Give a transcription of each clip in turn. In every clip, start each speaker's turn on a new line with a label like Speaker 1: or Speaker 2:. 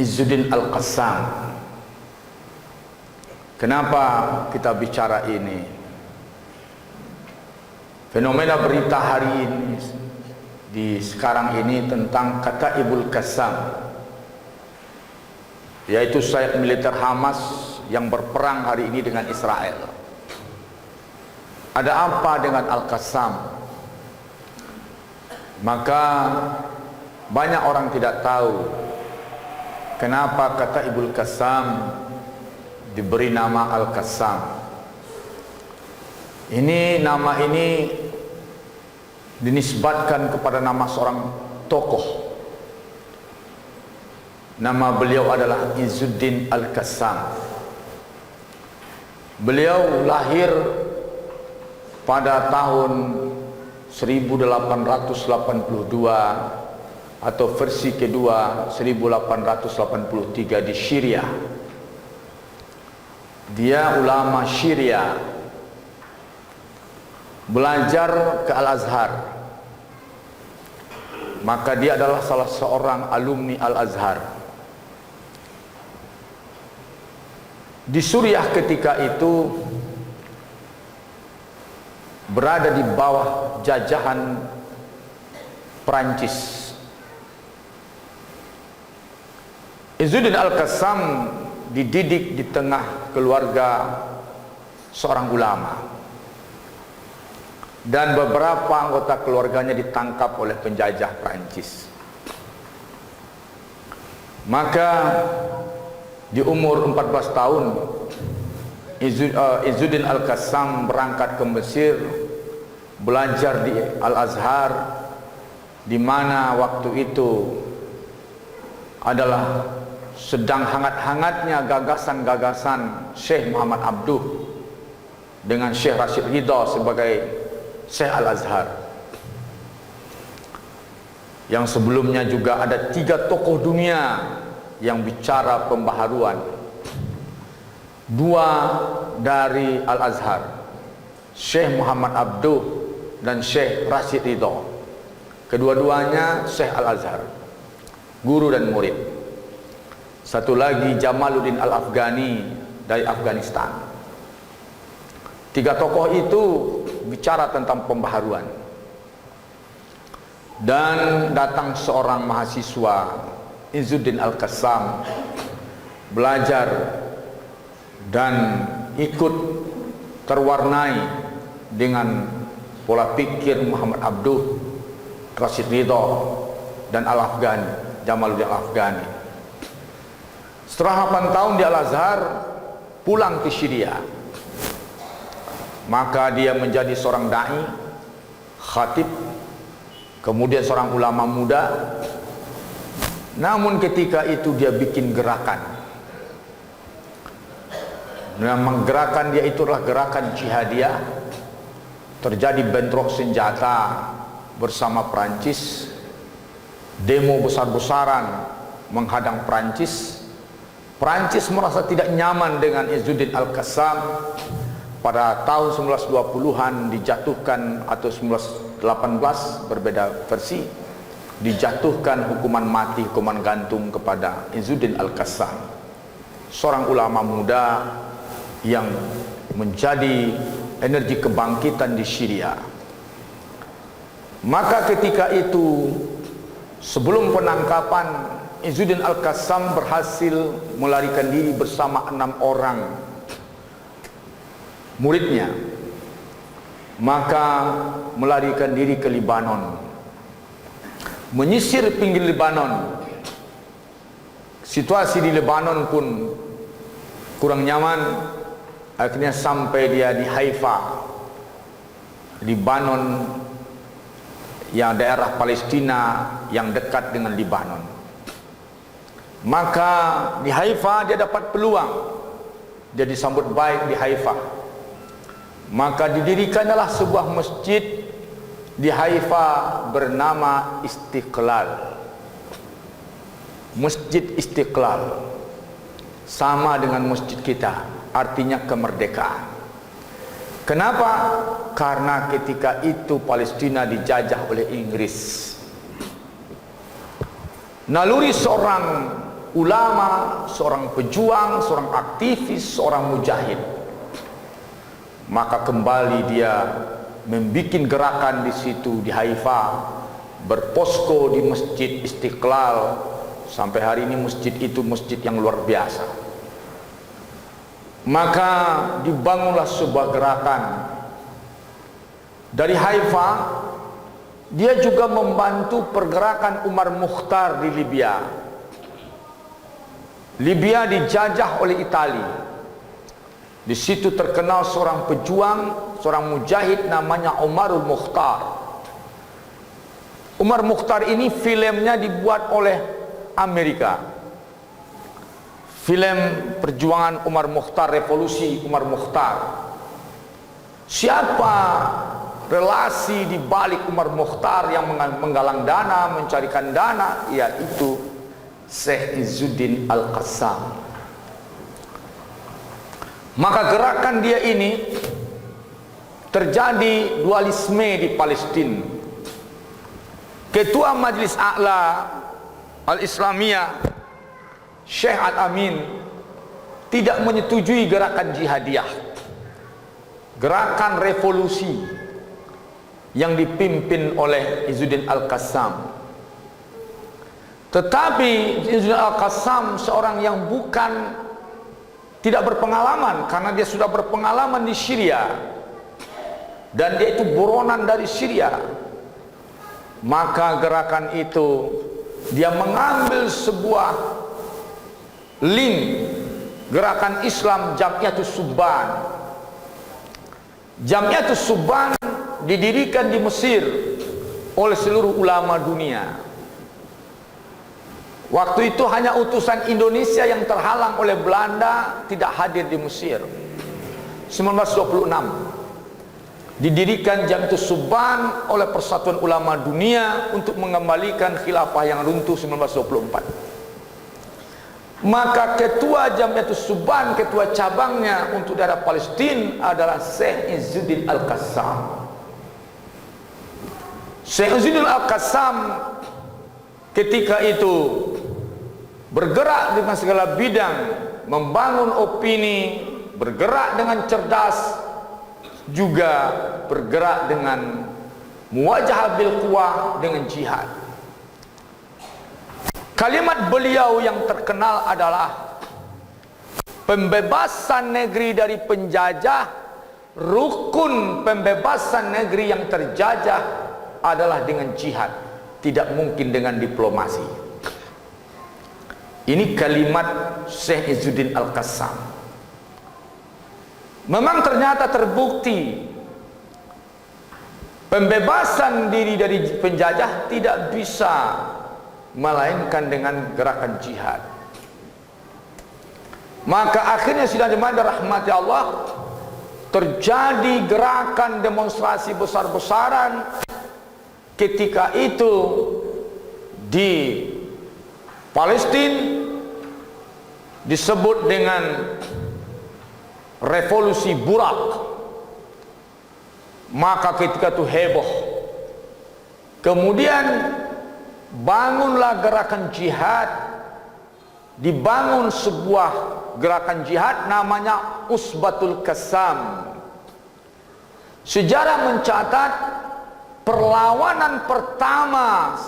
Speaker 1: Izzuddin Al-Qassam. Kenapa kita bicara ini? Fenomena berita hari ini di sekarang ini tentang Kataibul Qassam, yaitu sayap militer Hamas yang berperang hari ini dengan Israel. Ada apa dengan Al-Qassam? Maka banyak orang tidak tahu kenapa Kataibul Qassam diberi nama Al-Qassam. Nama ini dinisbatkan kepada nama seorang tokoh. Nama beliau adalah Izzuddin Al-Qassam. Beliau lahir pada tahun 1882 atau versi kedua 1883 di Syria. Dia ulama Syria, belajar ke Al-Azhar. Maka dia adalah salah seorang alumni Al-Azhar. Di Suriah ketika itu berada di bawah jajahan Perancis. Izzuddin Al-Qassam dididik di tengah keluarga seorang ulama, dan beberapa anggota keluarganya ditangkap oleh penjajah Perancis. Maka di umur 14 tahun Izzuddin Al-Qassam berangkat ke Mesir, belajar di Al-Azhar, di mana waktu itu adalah sedang hangat-hangatnya gagasan-gagasan Syekh Muhammad Abduh dengan Syekh Rashid Ridha sebagai Syekh Al-Azhar. Yang sebelumnya juga ada 3 tokoh dunia yang bicara pembaharuan. 2 dari Al-Azhar, Syekh Muhammad Abduh dan Syekh Rashid Ridha. Kedua-duanya Syekh Al-Azhar, guru dan murid. Satu lagi Jamaluddin Al-Afghani dari Afghanistan. 3 tokoh itu bicara tentang pembaharuan. Dan datang seorang mahasiswa, Izzuddin Al-Qassam, belajar dan ikut terwarnai dengan pola pikir Muhammad Abduh, Rashid Ridha dan Al-Afghani, Jamaluddin Al-Afghani. Setelah 8 tahun di Al-Azhar, pulang ke Syria. Maka dia menjadi seorang da'i, khatib, kemudian seorang ulama muda. Namun ketika itu dia bikin gerakan. Nama gerakan dia itu adalah gerakan jihadiyah. Terjadi bentrok senjata bersama Perancis, demo besar-besaran menghadang Perancis. Perancis merasa tidak nyaman dengan Izzuddin Al-Qassam. Pada tahun 1920-an dijatuhkan, atau 1918 berbeda versi, dijatuhkan hukuman mati, hukuman gantung kepada Izzuddin Al-Qassam, seorang ulama muda yang menjadi energi kebangkitan di Syria. Maka ketika itu, sebelum penangkapan, Izzuddin Al-Qassam berhasil melarikan diri bersama 6 orang muridnya. Maka melarikan diri ke Libanon, menyisir pinggir Libanon. Situasi di Libanon pun kurang nyaman. Akhirnya sampai dia di Haifa, Libanon, yang daerah Palestina yang dekat dengan Libanon. Maka di Haifa dia dapat peluang, dia disambut baik di Haifa. Maka didirikanlah sebuah masjid di Haifa bernama Istiqlal. Masjid Istiqlal sama dengan masjid kita, artinya kemerdekaan. Kenapa? Karena ketika itu Palestina dijajah oleh Inggris. Naluri seorang ulama, seorang pejuang, seorang aktivis, seorang mujahid. Maka kembali dia membuat gerakan di situ di Haifa, berposko di Masjid Istiqlal. Sampai hari ini masjid itu masjid yang luar biasa. Maka dibangunlah sebuah gerakan dari Haifa. Dia juga membantu pergerakan Umar Mukhtar di Libya. Libya dijajah oleh Italia. Di situ terkenal seorang pejuang, seorang mujahid namanya Umarul Mukhtar. Umar Mukhtar ini filmnya dibuat oleh Amerika. Film perjuangan Umar Mukhtar, revolusi Umar Mukhtar. Siapa relasi di balik Umar Mukhtar yang menggalang dana, mencarikan dana? Yaitu Syekh Izzuddin Al-Qassam. Maka gerakan dia ini terjadi dualisme di Palestina. Ketua Majelis A'la Al-Islamiyah Syekh Al-Amin tidak menyetujui gerakan jihadiyah, gerakan revolusi yang dipimpin oleh Izzuddin Al-Qassam. Tetapi Izzuddin Al-Qassam seorang yang tidak berpengalaman, karena dia sudah berpengalaman di Syria dan dia itu buronan dari Syria. Maka gerakan itu dia mengambil sebuah link gerakan Islam Jamiatus Subban. Jamiatus Subban didirikan di Mesir oleh seluruh ulama dunia. Waktu itu hanya utusan Indonesia yang terhalang oleh Belanda tidak hadir di Mesir. 1926 didirikan Jamiatus Subban oleh Persatuan Ulama Dunia untuk mengembalikan khilafah yang runtuh 1924. Maka ketua Jamiatus Subban, ketua cabangnya untuk daerah Palestina adalah Syekh Izzuddin Al-Qassam. Syekh Izzuddin Al-Qassam ketika itu bergerak dengan segala bidang, membangun opini, bergerak dengan cerdas, juga bergerak dengan muwajahah bil quwah, dengan jihad. Kalimat beliau yang terkenal adalah pembebasan negeri dari penjajah, rukun pembebasan negeri yang terjajah adalah dengan jihad, tidak mungkin dengan diplomasi. Ini kalimat Syekh Izzuddin Al-Qassam. Memang ternyata terbukti pembebasan diri dari penjajah tidak bisa melainkan dengan gerakan jihad. Maka akhirnya sidang jemaah rahmati Allah, terjadi gerakan demonstrasi besar-besaran ketika itu di Palestina, disebut dengan revolusi Burak. Maka ketika itu heboh, kemudian bangunlah gerakan jihad, dibangun sebuah gerakan jihad namanya Usbatul Qassam. Sejarah mencatat perlawanan pertama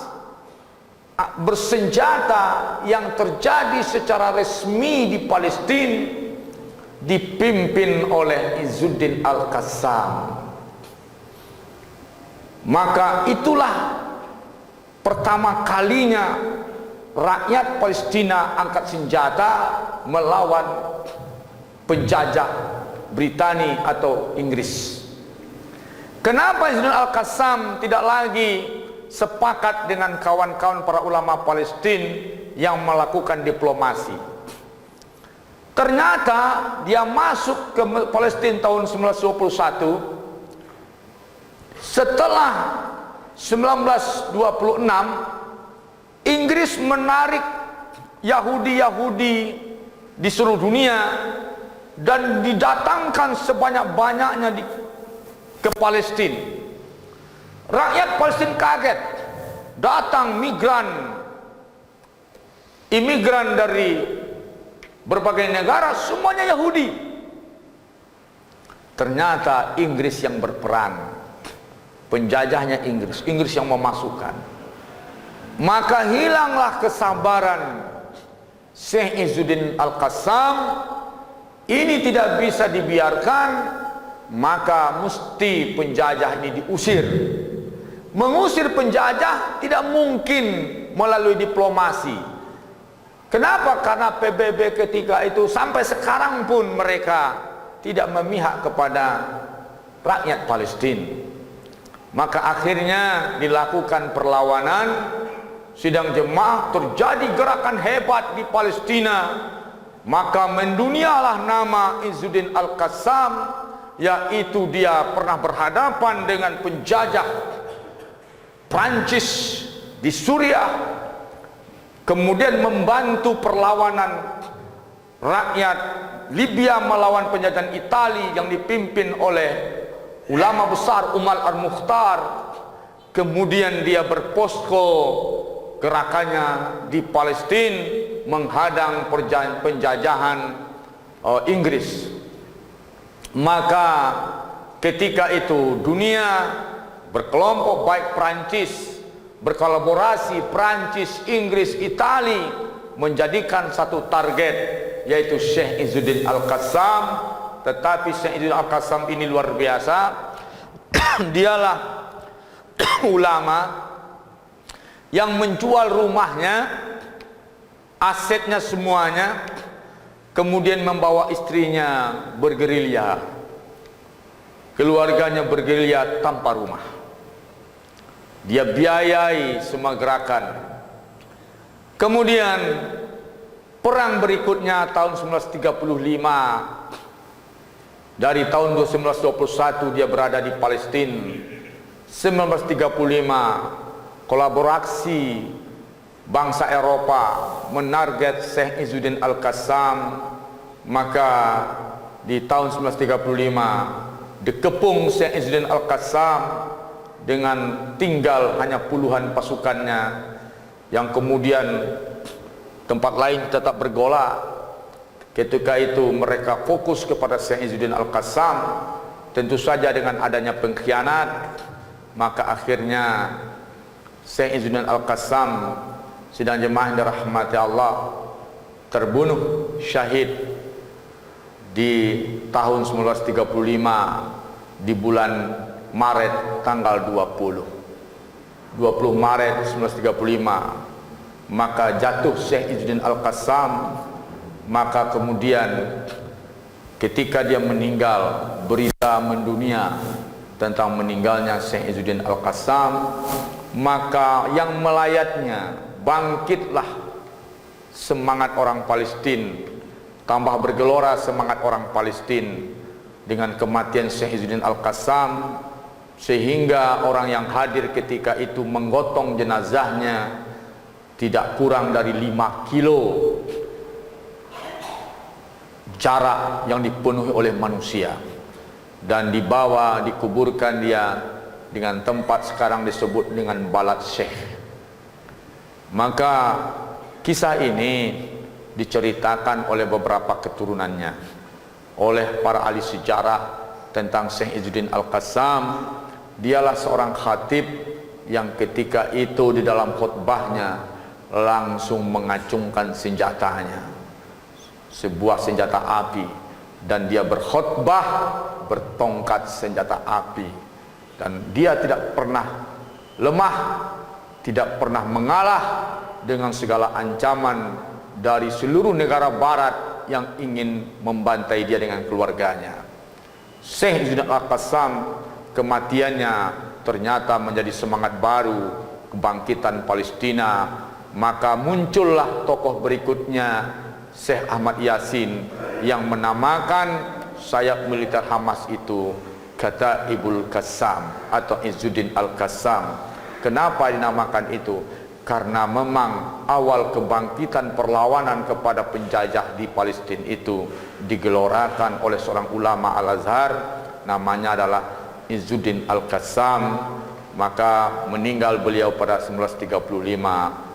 Speaker 1: bersenjata yang terjadi secara resmi di Palestina dipimpin oleh Izzuddin Al-Qassam. Maka itulah pertama kalinya rakyat Palestina angkat senjata melawan penjajah Britania atau Inggris. Kenapa Izzuddin Al-Qassam tidak lagi sepakat dengan kawan-kawan para ulama Palestina yang melakukan diplomasi? Ternyata dia masuk ke Palestina tahun 1921 setelah 1926 Inggris menarik Yahudi-Yahudi di seluruh dunia dan didatangkan sebanyak-banyaknya ke Palestina. Rakyat Palestina kaget, datang migran imigran dari berbagai negara, semuanya Yahudi. Ternyata Inggris yang berperang, penjajahnya Inggris, Inggris yang memasukkan. Maka hilanglah kesabaran Syekh Izzuddin Al-Qassam. Ini tidak bisa dibiarkan, maka mesti penjajah ini diusir. Mengusir penjajah tidak mungkin melalui diplomasi. Kenapa? Karena PBB ketika itu sampai sekarang pun mereka tidak memihak kepada rakyat Palestina. Maka akhirnya dilakukan perlawanan, sidang jemaah, terjadi gerakan hebat di Palestina. Maka mendunialah nama Izzuddin Al-Qassam, yaitu dia pernah berhadapan dengan penjajah Prancis di Suriah, kemudian membantu perlawanan rakyat Libya melawan penjajahan Italia yang dipimpin oleh ulama besar Umar Al-Mukhtar. Kemudian dia berposko gerakannya di Palestina menghadang penjajahan Inggris. Maka ketika itu dunia berkelompok, baik Prancis berkolaborasi, Prancis, Inggris, Italia, menjadikan satu target, yaitu Syekh Izzuddin Al-Qassam. Tetapi Syekh Izzuddin Al-Qassam ini luar biasa. Dialah ulama yang menjual rumahnya, asetnya semuanya, kemudian membawa istrinya bergerilya, keluarganya bergerilya tanpa rumah. Dia biayai semua gerakan. Kemudian perang berikutnya tahun 1935, dari tahun 1921 dia berada di Palestina. 1935 kolaborasi bangsa Eropa menarget Syekh Izzuddin Al-Qassam. Maka di tahun 1935 dikepung Syekh Izzuddin Al-Qassam dengan tinggal hanya puluhan pasukannya, yang kemudian tempat lain tetap bergolak. Ketika itu mereka fokus kepada Syekh Izzuddin Al-Qassam, tentu saja dengan adanya pengkhianat. Maka akhirnya Syekh Izzuddin Al-Qassam, sidang jemaah yang dirahmati Allah, terbunuh syahid di tahun 1935 di bulan Maret tanggal 20 Maret 1935. Maka jatuh Syekh Izzuddin Al-Qassam. Maka kemudian ketika dia meninggal, berita mendunia tentang meninggalnya Syekh Izzuddin Al-Qassam. Maka yang melayatnya, bangkitlah semangat orang Palestina, tambah bergelora semangat orang Palestina dengan kematian Syekh Izzuddin Al-Qassam, sehingga orang yang hadir ketika itu menggotong jenazahnya tidak kurang dari 5 kilo jarak yang dipenuhi oleh manusia, dan dibawa, dikuburkan dia dengan tempat sekarang disebut dengan Balad Syekh. Maka kisah ini diceritakan oleh beberapa keturunannya, oleh para ahli sejarah tentang Syekh Izzuddin Al-Qassam. Dialah seorang khatib yang ketika itu di dalam khutbahnya langsung mengacungkan senjatanya, sebuah senjata api, dan dia berkhutbah bertongkat senjata api, dan dia tidak pernah lemah, tidak pernah mengalah dengan segala ancaman dari seluruh negara barat yang ingin membantai dia dengan keluarganya. Syekh Izzuddin Al-Qassam, kematiannya ternyata menjadi semangat baru kebangkitan Palestina. Maka muncullah tokoh berikutnya, Syekh Ahmad Yasin, yang menamakan sayap militer Hamas itu Kataibul Qassam atau Izzuddin Al-Qassam. Kenapa dinamakan itu? Karena memang awal kebangkitan perlawanan kepada penjajah di Palestina itu digelorakan oleh seorang ulama Al-Azhar, namanya adalah Izzuddin Al-Qassam. Maka meninggal beliau pada 1935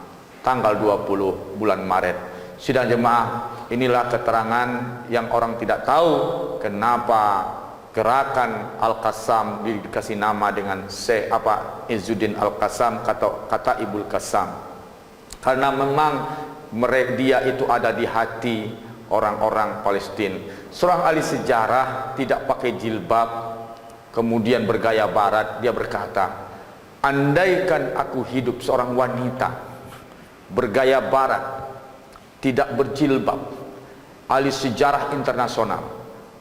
Speaker 1: tanggal 20 bulan Maret. Sidang jemaah, inilah keterangan yang orang tidak tahu kenapa gerakan Al-Qassam dikasih nama dengan Izzuddin Al-Qassam, kata Ibul Qassam. Karena memang dia itu ada di hati orang-orang Palestina. Seorang ahli sejarah tidak pakai jilbab, kemudian bergaya barat, dia berkata, andaikan aku hidup seorang wanita bergaya barat, tidak berjilbab, ahli sejarah internasional,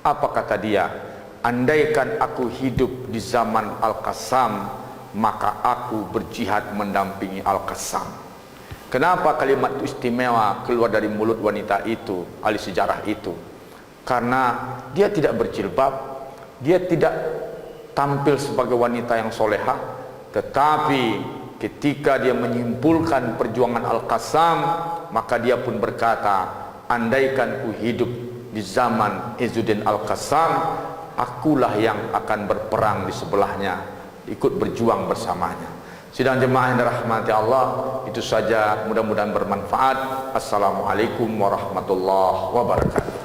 Speaker 1: apa kata dia? Andaikan aku hidup di zaman Al-Qassam, maka aku berjihad mendampingi Al-Qassam. Kenapa kalimat itu istimewa keluar dari mulut wanita itu, ahli sejarah itu? Karena dia tidak berjilbab, dia tidak tampil sebagai wanita yang solehah, tetapi ketika dia menyimpulkan perjuangan Al-Qassam, maka dia pun berkata, andaikan ku hidup di zaman Izzuddin Al-Qassam, akulah yang akan berperang di sebelahnya, ikut berjuang bersamanya. Sidang jemaah yang dirahmati Allah, itu saja, mudah-mudahan bermanfaat. Assalamualaikum warahmatullahi wabarakatuh.